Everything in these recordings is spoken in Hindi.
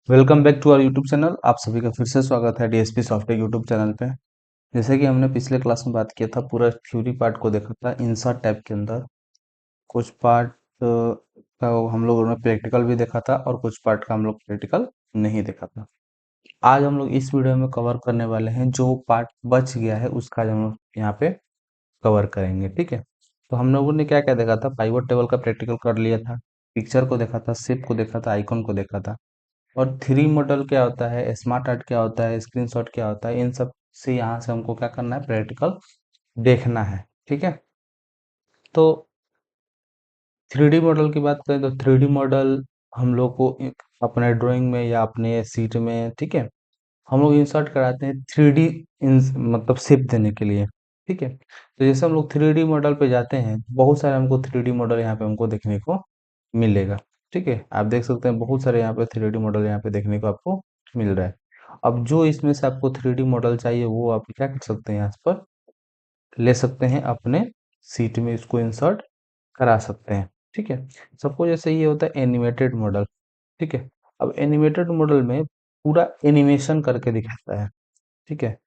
Welcome back to our YouTube channel. आप सभी का फिर से स्वागत है डीएसपी सॉफ्टवेयर यूट्यूब चैनल पे। जैसे कि हमने पिछले क्लास में बात किया था, पूरा थ्योरी पार्ट को देखा था इंसर्ट टैब के अंदर। कुछ पार्ट का हम लोगों ने प्रैक्टिकल भी देखा था और कुछ पार्ट का हम लोग प्रैक्टिकल नहीं देखा था। आज हम लोग इस वीडियो में कवर करने वाले हैं जो पार्ट बच गया है, उसका आज हम लोग यहाँ पे कवर करेंगे। ठीक है, तो हम लोगों ने क्या क्या देखा था? पाइवट टेबल का प्रैक्टिकल कर लिया था, पिक्चर को देखा था, शेप को देखा था, आइकन को देखा था, और थ्री मॉडल क्या होता है, स्मार्ट आर्ट क्या होता है, स्क्रीनशॉट क्या होता है, इन सब से यहाँ से हमको क्या करना है, प्रैक्टिकल देखना है। ठीक है, तो थ्री डी मॉडल की बात करें तो थ्री डी मॉडल हम लोग को अपने ड्राइंग में या अपने सीट में, ठीक है, हम लोग इंसर्ट कराते हैं थ्री डी मतलब शेप देने के लिए। ठीक है, तो जैसे हम लोग थ्री डी मॉडल पे जाते हैं, बहुत सारे हमको थ्री डी मॉडल यहाँ पे हमको देखने को मिलेगा। ठीक है, आप देख सकते हैं बहुत सारे यहाँ पे थ्री डी मॉडल यहाँ पे देखने को आपको मिल रहा है। अब जो इसमें से आपको थ्री डी मॉडल चाहिए वो आप क्या कर सकते हैं, यहाँ पर ले सकते हैं, अपने सीट में इसको इंसर्ट करा सकते हैं। ठीक है, सबको जैसे ये होता है एनिमेटेड मॉडल। ठीक है, अब एनिमेटेड मॉडल में पूरा एनिमेशन करके दिखाता है। ठीक है,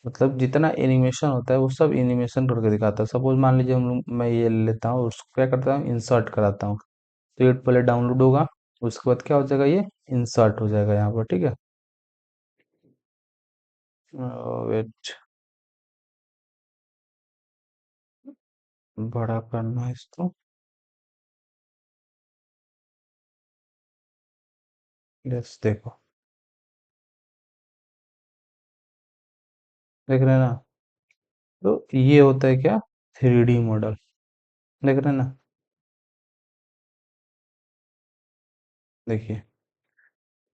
मतलब जितना एनिमेशन होता है वो सब एनिमेशन करके दिखाता है। सपोज मान लीजिए मैं ये ले लेता हूँ, उसको क्या करता हूँ, इंसर्ट कराता हूँ। तो ये पहले डाउनलोड होगा, उसके बाद क्या हो जाएगा, ये इंसर्ट हो जाएगा यहाँ पर। ठीक है, वेट, बड़ा करना है इसको। यस, देखो, देख रहे हैं ना? तो ये होता है क्या, थ्री डी मॉडल। देख रहे हैं ना? देखिए,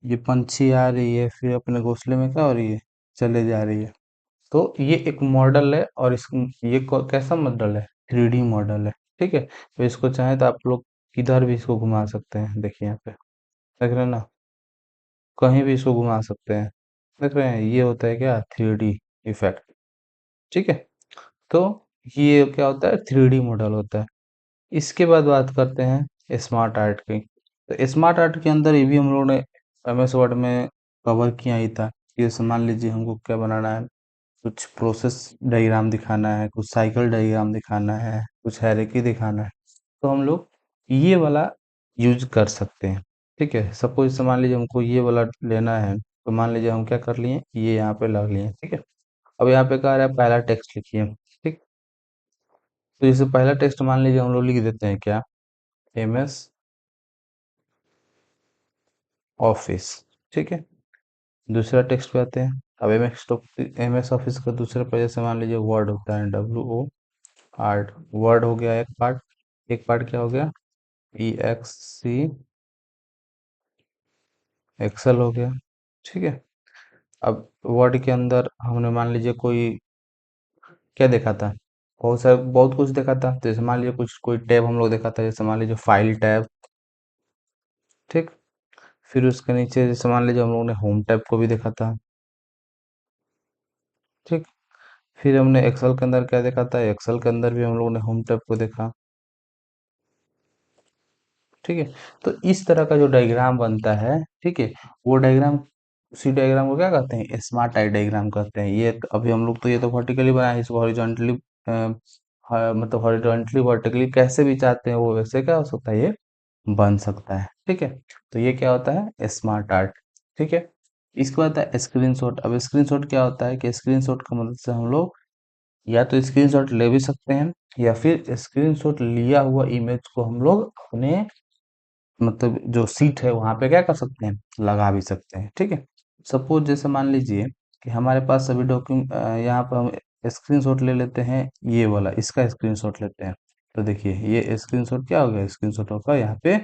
ये पंछी आ रही है, फिर अपने घोंसले में क्या हो रही है, चले जा रही है। तो ये एक मॉडल है, और इस ये कैसा मॉडल है, थ्री डी मॉडल है। ठीक है, तो इसको चाहे तो आप लोग किधर भी इसको घुमा सकते हैं। देखिए यहाँ पे, देख रहे हैं ना? कहीं भी इसको घुमा सकते हैं। देख रहे हैं, ये होता है क्या, थ्री डी इफेक्ट। ठीक है, तो ये क्या होता है, थ्री डी मॉडल होता है। इसके बाद बात करते हैं स्मार्ट आर्ट की। तो स्मार्ट आर्ट के अंदर ये भी हम लोगों ने एमएस वर्ड में कवर किया ही था। जैसे मान लीजिए हमको क्या बनाना है, कुछ प्रोसेस डायग्राम दिखाना है, कुछ साइकिल डायग्राम दिखाना है, कुछ हायरार्की दिखाना है, तो हम लोग ये वाला यूज कर सकते हैं। ठीक है, सपोज से मान लीजिए हमको ये वाला लेना है, तो मान लीजिए हम क्या कर लिए, ये यहाँ पे लग लिए। ठीक है, अब यहाँ पे कह रहा है पहला टेक्स्ट लिखिए। ठीक, तो जैसे पहला टेक्स्ट मान लीजिए हम लोग लिख देते हैं क्या, एमएस ऑफिस। ठीक है, दूसरा टेक्स्ट पे आते हैं। अब एमएस ऑफिस का दूसरा पेज, जैसे मान लीजिए वर्ड होता है, WORD, वर्ड हो गया एक पार्ट। एक पार्ट क्या हो गया, EXC, एक्सेल हो गया। ठीक है, अब वर्ड के अंदर हमने मान लीजिए कोई क्या देखा था, बहुत कुछ देखा था। तो जैसे मान लीजिए कुछ कोई टैब हम लोग देखा था, जैसे मान लीजिए फाइल टैब। ठीक, फिर उसके नीचे जैसे मान लीजिए हम लोगों ने होम टैब को भी देखा था। ठीक, फिर हमने एक्सेल के अंदर क्या देखा था, एक्सेल के अंदर भी हम लोगों ने होम टैब को देखा। ठीक है, तो इस तरह का जो डायग्राम बनता है, ठीक है, वो डायग्राम, उसी डायग्राम को क्या कहते हैं, स्मार्ट आई डायग्राम कहते हैं। ये अभी हम लोग तो ये तो वर्टिकली बनाए, इसको हॉरिजॉन्टली मतलब हॉरिजॉन्टली वर्टिकली कैसे भी चाहते हैं वो वैसे क्या हो सकता है, ये बन सकता है। ठीक है, तो ये क्या होता है, स्मार्ट आर्ट। ठीक है, इसके बाद आता है स्क्रीनशॉट। अब स्क्रीनशॉट क्या होता है कि स्क्रीनशॉट का मदद से हम लोग या तो स्क्रीनशॉट ले भी सकते हैं, या फिर स्क्रीनशॉट लिया हुआ इमेज को हम लोग अपने मतलब जो सीट है वहां पे क्या कर सकते हैं, लगा भी सकते हैं। ठीक है, सपोज जैसे मान लीजिए कि हमारे पास सभी डॉक्यूमेंट, यहाँ पर हम स्क्रीनशॉट ले लेते हैं, ये वाला इसका स्क्रीनशॉट लेते हैं। तो देखिए, ये स्क्रीनशॉट क्या हो गया, स्क्रीनशॉट होकर यहाँ पे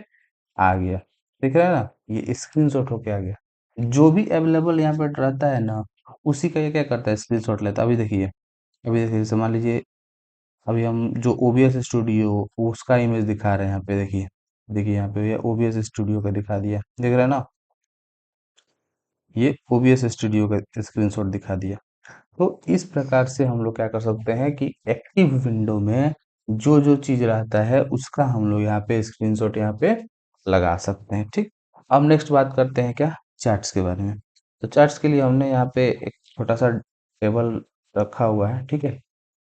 आ गया। देख रहे हैं ना, ये स्क्रीनशॉट होके आ गया। जो भी अवेलेबल यहाँ पे रहता है ना, उसी का ये क्या करता है, स्क्रीनशॉट लेता है। अभी देखिए जैसे मान लीजिए, अभी हम जो ओबीएस स्टूडियो उसका इमेज दिखा रहे हैं यहाँ पे, देखिए देखिए यहाँ पे ये ओबीएस स्टूडियो का दिखा दिया, देख रहे हैं ना? ये ओबीएस स्टूडियो का स्क्रीनशॉट दिखा दिया। तो इस प्रकार से हम लोग क्या कर सकते हैं कि एक्टिव विंडो में जो जो चीज रहता है उसका हम लोग यहाँ पे स्क्रीनशॉट यहाँ पे लगा सकते हैं। ठीक, अब नेक्स्ट बात करते हैं क्या, चार्ट्स के बारे में। तो चार्ट्स के लिए हमने यहाँ पे एक छोटा सा टेबल रखा हुआ है, ठीक है।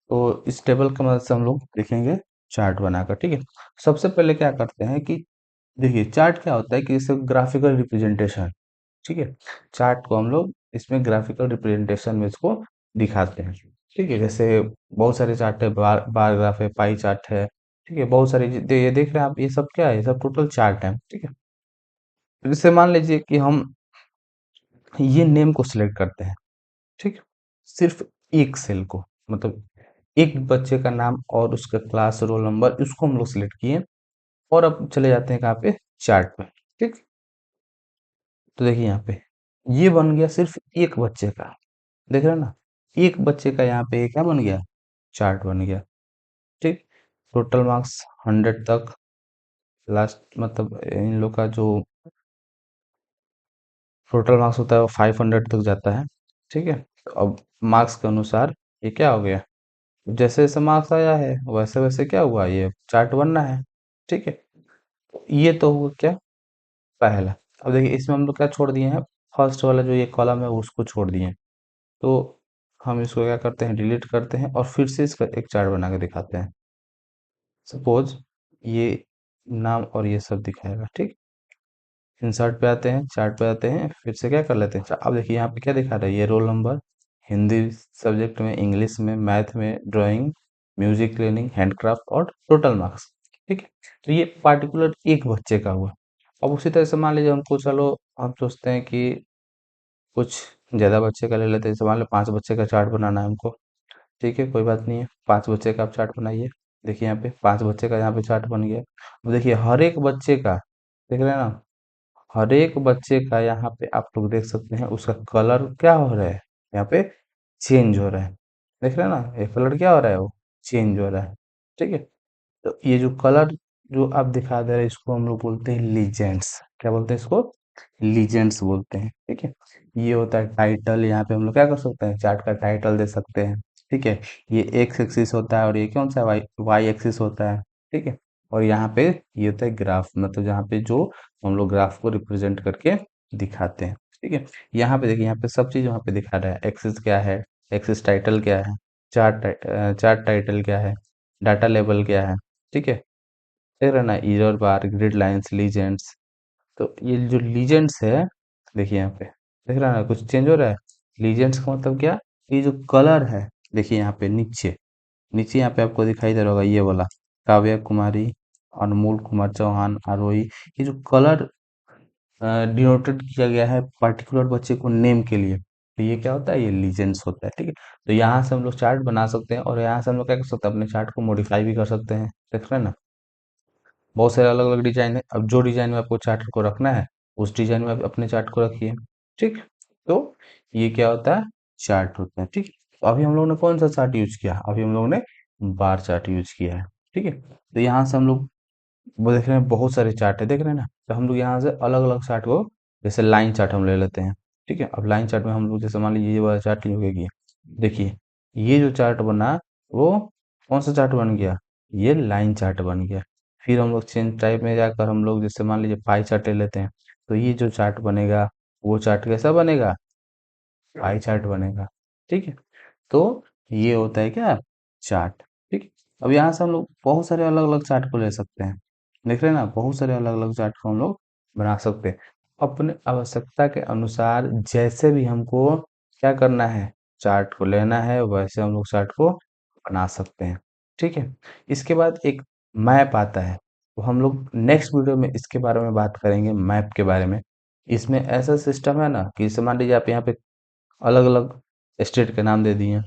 तो इस टेबल की मदद से हम लोग देखेंगे चार्ट बनाकर, ठीक है। सबसे पहले क्या करते हैं कि देखिए चार्ट क्या होता है कि इसे ग्राफिकल रिप्रेजेंटेशन, ठीक है। चार्ट को हम लोग इसमें ग्राफिकल रिप्रेजेंटेशन में इसको दिखाते हैं, ठीक है। जैसे बहुत सारे चार्ट है, बार ग्राफ है, पाई चार्ट है, ठीक है। बहुत सारे ये देख रहे हैं आप, ये सब क्या है, ये सब टोटल चार्ट है, ठीक है। तो जैसे मान लीजिए कि हम ये नेम को सिलेक्ट करते हैं, ठीक है। सिर्फ एक सेल को, मतलब एक बच्चे का नाम और उसका क्लास रोल नंबर, इसको हम लोग सिलेक्ट किए और अब चले जाते हैं कहाँ पे, चार्ट पे, ठीक। तो देखिए यहाँ पे ये बन गया सिर्फ एक बच्चे का, देख रहे हैं ना, एक बच्चे का यहाँ पे क्या बन गया, चार्ट बन गया, ठीक। टोटल मार्क्स 100 तक, लास्ट मतलब इन लोग का जो टोटल मार्क्स होता है वो 500 तक जाता है, ठीक है। तो अब मार्क्स के अनुसार ये क्या हो गया, जैसे जैसे मार्क्स आया है वैसे वैसे क्या हुआ, ये चार्ट बनना है, ठीक है। ये तो हुआ क्या, पहला। अब देखिए इसमें हम लोग क्या छोड़ दिए हैं, फर्स्ट वाला जो ये कॉलम है उसको छोड़ दिए हैं। तो हम इसको क्या करते हैं, डिलीट करते हैं और फिर से इसका एक चार्ट बना के दिखाते हैं। सपोज ये नाम और ये सब दिखाएगा, ठीक। इंसर्ट पे आते हैं, चार्ट पे आते हैं, फिर से क्या कर लेते हैं, अब देखिए यहाँ पे क्या दिखा रहा है, ये रोल नंबर, हिंदी सब्जेक्ट में, इंग्लिश में, मैथ में, ड्राइंग, म्यूजिक ट्रेनिंग, हैंडक्राफ्ट और टोटल मार्क्स, ठीक है। तो ये पार्टिकुलर एक बच्चे का हुआ। अब उसी तरह से मान लीजिए हमको, चलो हम सोचते हैं कि कुछ ज़्यादा बच्चे का ले लेते हैं, जैसे मान लो 5 बच्चे का चार्ट बनाना है हमको, ठीक है, कोई बात नहीं है, 5 बच्चे का आप चार्ट बनाइए। देखिए यहाँ पे 5 बच्चे का यहाँ पे चार्ट बन गया। अब देखिए हर एक बच्चे का, देख रहे हैं ना, हर एक बच्चे का यहाँ पे आप लोग देख सकते हैं, उसका कलर क्या हो रहा है, यहाँ पे चेंज हो रहा है, देख रहे हैं ना, ये कलर क्या हो रहा है, वो चेंज हो रहा है, ठीक है। तो ये जो कलर जो आप दिखा दे रहे हैं, इसको हम लोग बोलते हैं लीजेंड्स, क्या बोलते हैं इसको, लीजेंड्स बोलते हैं, ठीक है। ये होता है टाइटल, यहाँ पे हम लोग क्या कर सकते हैं, चार्ट का टाइटल दे सकते हैं, ठीक है। ये एक्स एक्सिस होता है और ये कौन सा, वाई वाई एक्सिस होता है, ठीक है। और यहाँ पे ये होता है ग्राफ, मतलब जहाँ पे जो हम लोग ग्राफ को रिप्रेजेंट करके दिखाते हैं, ठीक है। यहाँ पे देखिए, यहाँ पे सब चीज़ वहाँ पे दिखा रहा है, एक्सिस क्या है, एक्सिस टाइटल क्या है, चार्ट टाइटल क्या है, डाटा लेवल क्या है, ठीक है। देख रहे हैं ना, error bar, grid lines, legends. तो ये जो लीजेंड्स है, देखिए यहाँ पे देख रहा है ना, कुछ चेंज हो रहा है। लीजेंड्स का मतलब क्या, ये जो कलर है, देखिए यहाँ पे नीचे, नीचे यहाँ पे आपको दिखाई दे रहा होगा, ये वाला काव्या कुमारी, अनमोल कुमार चौहान, आरोही, ये जो कलर डिनोटेड किया गया है पर्टिकुलर बच्चे को नेम के लिए, तो ये क्या होता है, ये लीजेंड्स होता है, ठीक है। तो यहाँ से हम लोग चार्ट बना सकते हैं और यहाँ से हम लोग क्या कर सकते हैं, अपने चार्ट को मॉडिफाई भी कर सकते हैं, देख रहे हैं ना। बहुत सारे अलग अलग डिजाइन है, अब जो डिजाइन में आपको चार्ट को रखना है उस डिजाइन में आप अपने चार्ट को रखिए, ठीक। तो ये क्या होता है, चार्ट होता है, ठीक। तो अभी हम लोग ने कौन सा चार्ट यूज किया, अभी हम लोग ने बार चार्ट यूज किया है, ठीक है। तो यहाँ से हम लोग वो देख रहे हैं, बहुत सारे चार्ट है, देख रहे हैं ना। तो हम लोग यहाँ से अलग अलग चार्ट को, जैसे लाइन चार्ट हम ले लेते हैं, ठीक है। अब लाइन चार्ट में हम लोग जैसे मान लीजिए ये वाला चार्ट लिखेंगे, देखिए ये जो चार्ट बना वो कौन सा चार्ट बन गया, ये लाइन चार्ट बन गया। फिर हम लोग चेंज टाइप में जाकर हम लोग जैसे मान लीजिए पाई चार्ट ले लेते हैं, तो ये जो चार्ट बनेगा वो चार्ट कैसा बनेगा, पाई चार्ट बनेगा, ठीक है। तो ये होता है क्या, चार्ट, ठीक है। अब यहाँ से हम लोग बहुत सारे अलग अलग चार्ट को ले सकते हैं, देख रहे हैं ना, बहुत सारे अलग अलग चार्ट को हम लोग बना सकते हैं अपने आवश्यकता के अनुसार। जैसे भी हमको क्या करना है, चार्ट को लेना है, वैसे हम लोग चार्ट को बना सकते हैं, ठीक है। इसके बाद एक मैप आता है, तो हम लोग नेक्स्ट वीडियो में इसके बारे में बात करेंगे, मैप के बारे में। इसमें ऐसा सिस्टम है ना कि जैसे मान लीजिए आप यहाँ पे अलग अलग स्टेट के नाम दे दिए,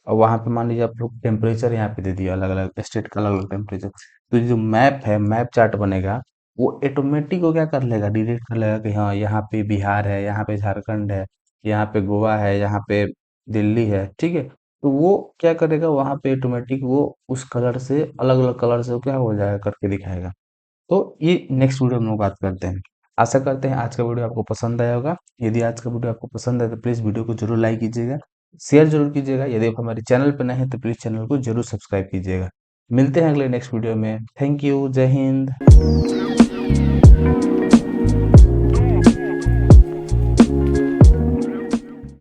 और वहाँ पे मान लीजिए आप लोग टेम्परेचर यहाँ पे दे दिया, अलग अलग स्टेट का अलग अलग टेम्परेचर। तो ये जो मैप है, मैप चार्ट बनेगा, वो ऑटोमेटिक वो क्या कर लेगा, डिटेक्ट कर लेगा कि हाँ यहाँ पे बिहार है, यहाँ पे झारखंड है, यहाँ पे गोवा है, यहाँ पे दिल्ली है, ठीक है। तो वो क्या करेगा, वहाँ पे ऑटोमेटिक वो उस कलर से, अलग अलग कलर से वो क्या हो जाएगा, करके दिखाएगा। तो ये नेक्स्ट वीडियो में हम लोग बात करते हैं। आशा करते हैं आज का वीडियो आपको पसंद आया होगा। यदि आज का वीडियो आपको पसंद आए तो प्लीज़ वीडियो को जरूर लाइक कीजिएगा, शेयर जरूर कीजिएगा। यदि आप हमारे चैनल पर नए हैं तो प्लीज़ चैनल को जरूर सब्सक्राइब कीजिएगा। मिलते हैं अगले नेक्स्ट वीडियो में। थैंक यू, जय हिंद।